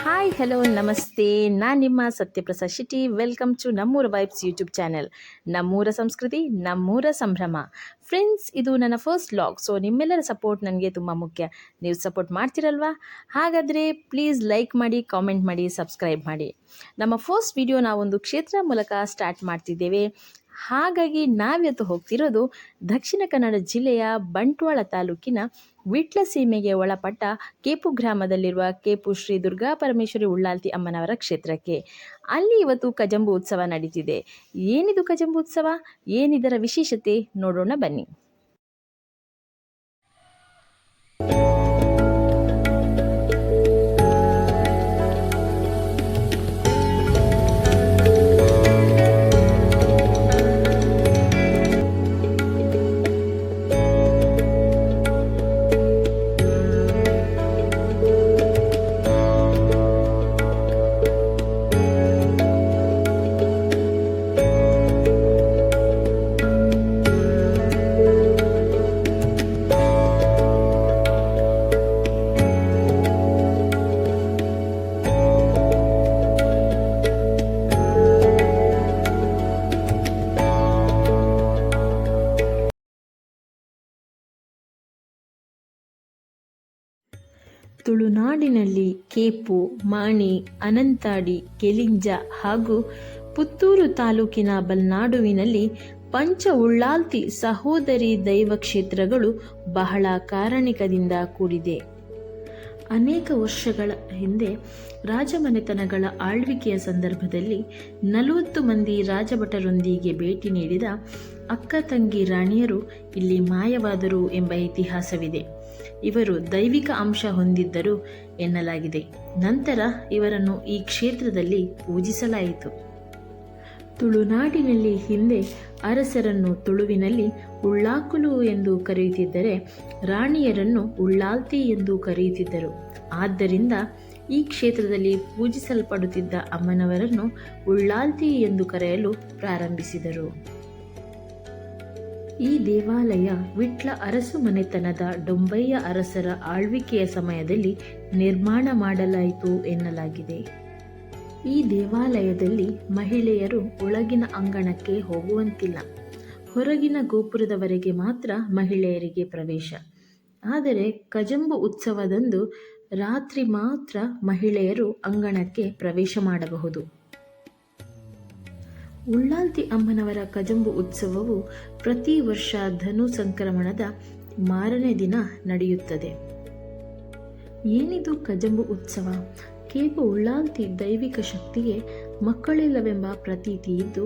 Hi hello ನಮಸ್ತೆ, ನಾನು ನಿಮ್ಮ ಸತ್ಯಪ್ರಸಾದ್ ಶೆಟ್ಟಿ. ವೆಲ್ಕಮ್ ಟು ನಮ್ಮೂರ ವೈಬ್ಸ್ ಯೂಟ್ಯೂಬ್ ಚಾನೆಲ್. ನಮ್ಮೂರ ಸಂಸ್ಕೃತಿ, ನಮ್ಮೂರ ಸಂಭ್ರಮ. ಫ್ರೆಂಡ್ಸ್, ಇದು ನನ್ನ ಫಸ್ಟ್ ವ್ಲಾಗ್. ಸೊ ನಿಮ್ಮೆಲ್ಲರ ಸಪೋರ್ಟ್ ನನಗೆ ತುಂಬ ಮುಖ್ಯ. ನೀವು ಸಪೋರ್ಟ್ ಮಾಡ್ತಿರಲ್ವಾ? ಹಾಗಾದರೆ ಪ್ಲೀಸ್ ಲೈಕ್ ಮಾಡಿ, ಕಾಮೆಂಟ್ ಮಾಡಿ, ಸಬ್ಸ್ಕ್ರೈಬ್ ಮಾಡಿ. ನಮ್ಮ ಫಸ್ಟ್ ವಿಡಿಯೋ ನಾವೊಂದು ಕ್ಷೇತ್ರ ಮೂಲಕ ಸ್ಟಾರ್ಟ್ ಮಾಡ್ತಿದ್ದೇವೆ. ಹಾಗಾಗಿ ನಾವಿವತ್ತು ಹೋಗ್ತಿರೋದು ದಕ್ಷಿಣ ಕನ್ನಡ ಜಿಲ್ಲೆಯ ಬಂಟ್ವಾಳ ತಾಲೂಕಿನ ವಿಟ್ಲ ಸೀಮೆಗೆ ಒಳಪಟ್ಟ ಕೇಪು ಗ್ರಾಮದಲ್ಲಿರುವ ಕೇಪು ಶ್ರೀ ದುರ್ಗಾ ಪರಮೇಶ್ವರಿ ಉಳ್ಳಾಲ್ತಿ ಅಮ್ಮನವರ ಕ್ಷೇತ್ರಕ್ಕೆ. ಅಲ್ಲಿ ಇವತ್ತು ಕಜಂಬು ಉತ್ಸವ ನಡೀತಿದೆ. ಏನಿದು ಕಜಂಬು ಉತ್ಸವ, ಏನಿದರ ವಿಶೇಷತೆ ನೋಡೋಣ ಬನ್ನಿ. ತುಳುನಾಡಿನಲ್ಲಿ ಕೇಪು, ಮಾಣಿ, ಅನಂತಾಡಿ, ಕೆಲಿಂಜ ಹಾಗೂ ಪುತ್ತೂರು ತಾಲೂಕಿನ ಬಲ್ನಾಡುವಿನಲ್ಲಿ ಪಂಚ ಉಳ್ಳಾಲ್ತಿ ಸಹೋದರಿ ದೈವ ಕ್ಷೇತ್ರಗಳು ಬಹಳ ಕಾರಣಿಕದಿಂದ ಕೂಡಿದೆ. ಅನೇಕ ವರ್ಷಗಳ ಹಿಂದೆ ರಾಜಮನೆತನಗಳ ಆಳ್ವಿಕೆಯ ಸಂದರ್ಭದಲ್ಲಿ 40 ಮಂದಿ ರಾಜಭಟರೊಂದಿಗೆ ಭೇಟಿ ನೀಡಿದ ಅಕ್ಕ ತಂಗಿ ರಾಣಿಯರು ಇಲ್ಲಿ ಮಾಯವಾದರು ಎಂಬ ಇತಿಹಾಸವಿದೆ. ಇವರು ದೈವಿಕ ಅಂಶ ಹೊಂದಿದ್ದರು ಎನ್ನಲಾಗಿದೆ. ನಂತರ ಇವರನ್ನು ಈ ಕ್ಷೇತ್ರದಲ್ಲಿ ಪೂಜಿಸಲಾಯಿತು. ತುಳುನಾಡಿನಲ್ಲಿ ಹಿಂದೆ ಅರಸರನ್ನು ತುಳುವಿನಲ್ಲಿ ಉಳ್ಳಾಕುಲು ಎಂದು ಕರೆಯುತ್ತಿದ್ದರೆ ರಾಣಿಯರನ್ನು ಉಳ್ಳಾಲ್ತಿ ಎಂದು ಕರೆಯುತ್ತಿದ್ದರು. ಆದ್ದರಿಂದ ಈ ಕ್ಷೇತ್ರದಲ್ಲಿ ಪೂಜಿಸಲ್ಪಡುತ್ತಿದ್ದ ಅಮ್ಮನವರನ್ನು ಉಳ್ಳಾಲ್ತಿ ಎಂದು ಕರೆಯಲು ಪ್ರಾರಂಭಿಸಿದರು. ಈ ದೇವಾಲಯ ವಿಟ್ಲ ಅರಸು ಮನೆತನದ ಡೊಂಬಯ್ಯ ಅರಸರ ಆಳ್ವಿಕೆಯ ಸಮಯದಲ್ಲಿ ನಿರ್ಮಾಣ ಮಾಡಲಾಯಿತು ಎನ್ನಲಾಗಿದೆ. ಈ ದೇವಾಲಯದಲ್ಲಿ ಮಹಿಳೆಯರು ಒಳಗಿನ ಅಂಗಣಕ್ಕೆ ಹೋಗುವಂತಿಲ್ಲ. ಹೊರಗಿನ ಗೋಪುರದವರೆಗೆ ಮಾತ್ರ ಮಹಿಳೆಯರಿಗೆ ಪ್ರವೇಶ. ಆದರೆ ಕಜಂಬು ಉತ್ಸವದಂದು ರಾತ್ರಿ ಮಾತ್ರ ಮಹಿಳೆಯರು ಅಂಗಣಕ್ಕೆ ಪ್ರವೇಶ ಮಾಡಬಹುದು. ಉಳ್ಳಾಲ್ತಿ ಅಮ್ಮನವರ ಕಜಂಬು ಉತ್ಸವವು ಪ್ರತಿ ವರ್ಷ ಧನು ಸಂಕ್ರಮಣದ ಮಾರನೇ ದಿನ ನಡೆಯುತ್ತದೆ. ಏನಿದು ಕಜಂಬು ಉತ್ಸವ? ಕೇಪು ಉಳ್ಳಾಲ್ತಿ ದೈವಿಕ ಶಕ್ತಿಗೆ ಮಕ್ಕಳಿಲ್ಲವೆಂಬ ಪ್ರತೀತಿ ಇದ್ದು,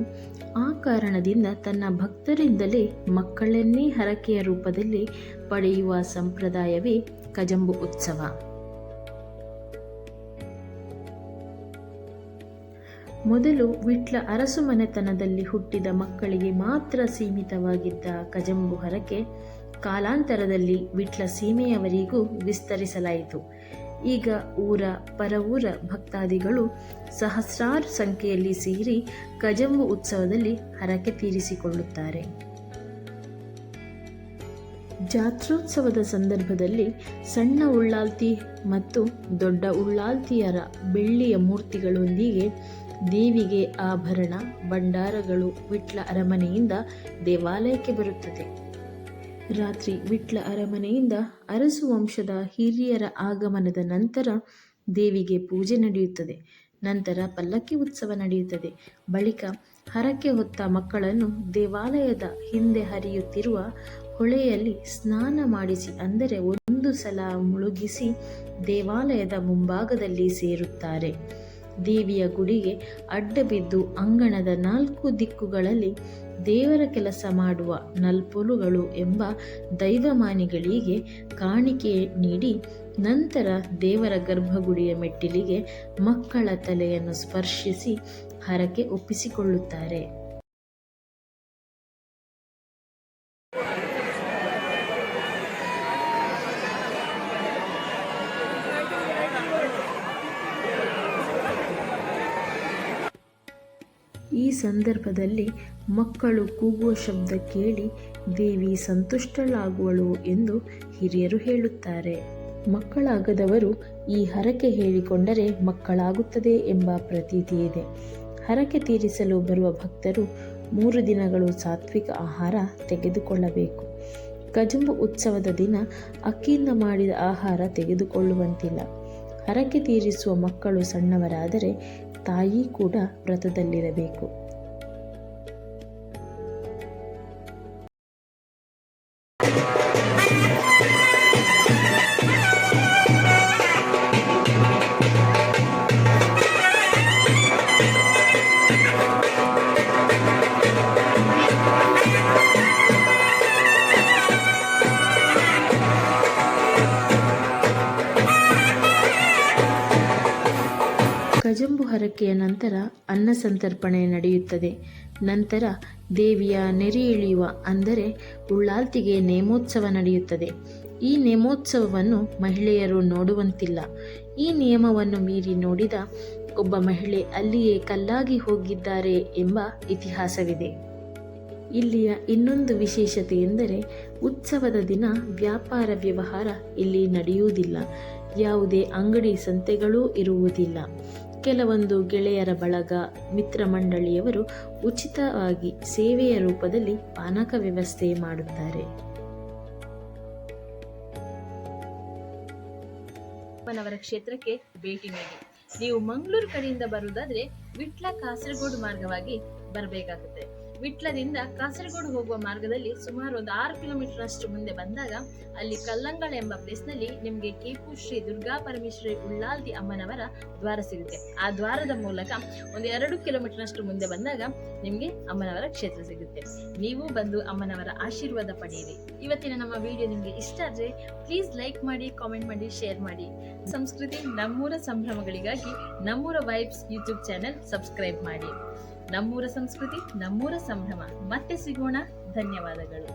ಆ ಕಾರಣದಿಂದ ತನ್ನ ಭಕ್ತರಿಂದಲೇ ಮಕ್ಕಳನ್ನೇ ಹರಕೆಯ ರೂಪದಲ್ಲಿ ಪಡೆಯುವ ಸಂಪ್ರದಾಯವೇ ಕಜಂಬು ಉತ್ಸವ. ಮೊದಲು ವಿಟ್ಲ ಅರಸು ಮನೆತನದಲ್ಲಿ ಹುಟ್ಟಿದ ಮಕ್ಕಳಿಗೆ ಮಾತ್ರ ಸೀಮಿತವಾಗಿದ್ದ ಕಜಂಬು ಹರಕೆ ಕಾಲಾಂತರದಲ್ಲಿ ವಿಟ್ಲ ಸೀಮೆಯವರಿಗೂ ವಿಸ್ತರಿಸಲಾಯಿತು. ಈಗ ಊರ ಪರವೂರ ಭಕ್ತಾದಿಗಳು ಸಹಸ್ರಾರು ಸಂಖ್ಯೆಯಲ್ಲಿ ಸೇರಿ ಕಜಂಬು ಉತ್ಸವದಲ್ಲಿ ಹರಕೆ ತೀರಿಸಿಕೊಳ್ಳುತ್ತಾರೆ. ಜಾತ್ರೋತ್ಸವದ ಸಂದರ್ಭದಲ್ಲಿ ಸಣ್ಣ ಉಳ್ಳಾಲ್ತಿ ಮತ್ತು ದೊಡ್ಡ ಉಳ್ಳಾಲ್ತಿಯರ ಬೆಳ್ಳಿಯ ಮೂರ್ತಿಗಳೊಂದಿಗೆ ದೇವಿಗೆ ಆಭರಣ ಭಂಡಾರಗಳು ವಿಟ್ಲ ಅರಮನೆಯಿಂದ ದೇವಾಲಯಕ್ಕೆ ಬರುತ್ತದೆ. ರಾತ್ರಿ ವಿಟ್ಲ ಅರಮನೆಯಿಂದ ಅರಸು ವಂಶದ ಹಿರಿಯರ ಆಗಮನದ ನಂತರ ದೇವಿಗೆ ಪೂಜೆ ನಡೆಯುತ್ತದೆ. ನಂತರ ಪಲ್ಲಕ್ಕಿ ಉತ್ಸವ ನಡೆಯುತ್ತದೆ. ಬಳಿಕ ಹರಕೆ ಹೊತ್ತ ಮಕ್ಕಳನ್ನು ದೇವಾಲಯದ ಹಿಂದೆ ಹರಿಯುತ್ತಿರುವ ಹೊಳೆಯಲ್ಲಿ ಸ್ನಾನ ಮಾಡಿಸಿ, ಅಂದರೆ 1 ಸಲ ಮುಳುಗಿಸಿ ದೇವಾಲಯದ ಮುಂಭಾಗದಲ್ಲಿ ಸೇರುತ್ತಾರೆ. ದೇವಿಯ ಗುಡಿಗೆ ಅಡ್ಡಬಿದ್ದು ಅಂಗಣದ 4 ದಿಕ್ಕುಗಳಲ್ಲಿ ದೇವರ ಕೆಲಸ ಮಾಡುವ ನಲ್ಪೊಲುಗಳು ಎಂಬ ದೈವಮಾನಿಗಳಿಗೆ ಕಾಣಿಕೆ ನೀಡಿ ನಂತರ ದೇವರ ಗರ್ಭಗುಡಿಯ ಮೆಟ್ಟಿಲಿಗೆ ಮಕ್ಕಳ ತಲೆಯನ್ನು ಸ್ಪರ್ಶಿಸಿ ಹರಕೆ ಒಪ್ಪಿಸಿಕೊಳ್ಳುತ್ತಾರೆ. ಈ ಸಂದರ್ಭದಲ್ಲಿ ಮಕ್ಕಳು ಕೂಗುವ ಶಬ್ದ ಕೇಳಿ ದೇವಿ ಸಂತುಷ್ಟಳಾಗುವಳು ಎಂದು ಹಿರಿಯರು ಹೇಳುತ್ತಾರೆ. ಮಕ್ಕಳಾಗದವರು ಈ ಹರಕೆ ಹೇಳಿಕೊಂಡರೆ ಮಕ್ಕಳಾಗುತ್ತದೆ ಎಂಬ ಪ್ರತೀತಿ ಇದೆ. ಹರಕೆ ತೀರಿಸಲು ಬರುವ ಭಕ್ತರು 3 ದಿನಗಳು ಸಾತ್ವಿಕ ಆಹಾರ ತೆಗೆದುಕೊಳ್ಳಬೇಕು. ಕಜಂಬು ಉತ್ಸವದ ದಿನ ಅಕ್ಕಿಯಿಂದ ಮಾಡಿದ ಆಹಾರ ತೆಗೆದುಕೊಳ್ಳುವಂತಿಲ್ಲ. ಹರಕೆ ತೀರಿಸುವ ಮಕ್ಕಳು ಸಣ್ಣವರಾದರೆ ತಾಯಿ ಕೂಡ ವ್ರತದಲ್ಲಿರಬೇಕು. ಕಜಂಬು ಹರಕೆಯ ನಂತರ ಅನ್ನ ಸಂತರ್ಪಣೆ ನಡೆಯುತ್ತದೆ. ನಂತರ ದೇವಿಯ ನೆರೆ ಇಳಿಯುವ ಅಂದರೆ ಉಳ್ಳಾಲ್ತಿಗೆ ನೇಮೋತ್ಸವ ನಡೆಯುತ್ತದೆ. ಈ ನೇಮೋತ್ಸವವನ್ನು ಮಹಿಳೆಯರು ನೋಡುವಂತಿಲ್ಲ. ಈ ನಿಯಮವನ್ನು ಮೀರಿ ನೋಡಿದ ಒಬ್ಬ ಮಹಿಳೆ ಅಲ್ಲಿಯೇ ಕಲ್ಲಾಗಿ ಹೋಗಿದ್ದಾರೆ ಎಂಬ ಇತಿಹಾಸವಿದೆ. ಇಲ್ಲಿಯ ಇನ್ನೊಂದು ವಿಶೇಷತೆ ಎಂದರೆ ಉತ್ಸವದ ದಿನ ವ್ಯಾಪಾರ ವ್ಯವಹಾರ ಇಲ್ಲಿ ನಡೆಯುವುದಿಲ್ಲ. ಯಾವುದೇ ಅಂಗಡಿ ಸಂತೆಗಳೂ ಇರುವುದಿಲ್ಲ. ಕೆಲವೊಂದು ಗೆಳೆಯರ ಬಳಗ, ಮಿತ್ರ ಮಂಡಳಿಯವರು ಉಚಿತವಾಗಿ ಸೇವೆಯ ರೂಪದಲ್ಲಿ ಪಾನಕ ವ್ಯವಸ್ಥೆ ಮಾಡುತ್ತಾರೆ. ಅಮ್ಮನವರ ಕ್ಷೇತ್ರಕ್ಕೆ ಭೇಟಿ ನೀಡಿ. ನೀವು ಮಂಗಳೂರು ಕಡೆಯಿಂದ ಬರುವುದಾದ್ರೆ ವಿಟ್ಲ ಕಾಸರಗೋಡು ಮಾರ್ಗವಾಗಿ ಬರಬೇಕಾಗುತ್ತೆ. ವಿಟ್ಲದಿಂದ ಕಾಸರಗೋಡು ಹೋಗುವ ಮಾರ್ಗದಲ್ಲಿ ಸುಮಾರು ಒಂದು 6 ಕಿಲೋಮೀಟರ್ ಅಷ್ಟು ಮುಂದೆ ಬಂದಾಗ ಅಲ್ಲಿ ಕಲ್ಲಂಗಳ ಎಂಬ ಪ್ಲೇಸ್ನಲ್ಲಿ ನಿಮಗೆ ಕೇಪು ಶ್ರೀ ದುರ್ಗಾ ಪರಮೇಶ್ವರಿ ಉಳ್ಳಾಲ್ತಿ ಅಮ್ಮನವರ ದ್ವಾರ ಸಿಗುತ್ತೆ. ಆ ದ್ವಾರದ ಮೂಲಕ ಒಂದು 2 ಕಿಲೋಮೀಟರ್ ಅಷ್ಟು ಮುಂದೆ ಬಂದಾಗ ನಿಮಗೆ ಅಮ್ಮನವರ ಕ್ಷೇತ್ರ ಸಿಗುತ್ತೆ. ನೀವು ಬಂದು ಅಮ್ಮನವರ ಆಶೀರ್ವಾದ ಪಡೆಯಿರಿ. ಇವತ್ತಿನ ನಮ್ಮ ವಿಡಿಯೋ ನಿಮಗೆ ಇಷ್ಟ ಆದರೆ ಪ್ಲೀಸ್ ಲೈಕ್ ಮಾಡಿ, ಕಾಮೆಂಟ್ ಮಾಡಿ, ಶೇರ್ ಮಾಡಿ. ಸಂಸ್ಕೃತಿ ನಮ್ಮೂರ ಸಂಭ್ರಮಗಳಿಗಾಗಿ ನಮ್ಮೂರ ವೈಬ್ಸ್ ಯೂಟ್ಯೂಬ್ ಚಾನೆಲ್ ಸಬ್ಸ್ಕ್ರೈಬ್ ಮಾಡಿ. ನಮ್ಮೂರ ಸಂಸ್ಕೃತಿ ನಮ್ಮೂರ ಸಂಭ್ರಮ. ಮತ್ತೆ ಸಿಗೋಣ. ಧನ್ಯವಾದಗಳು.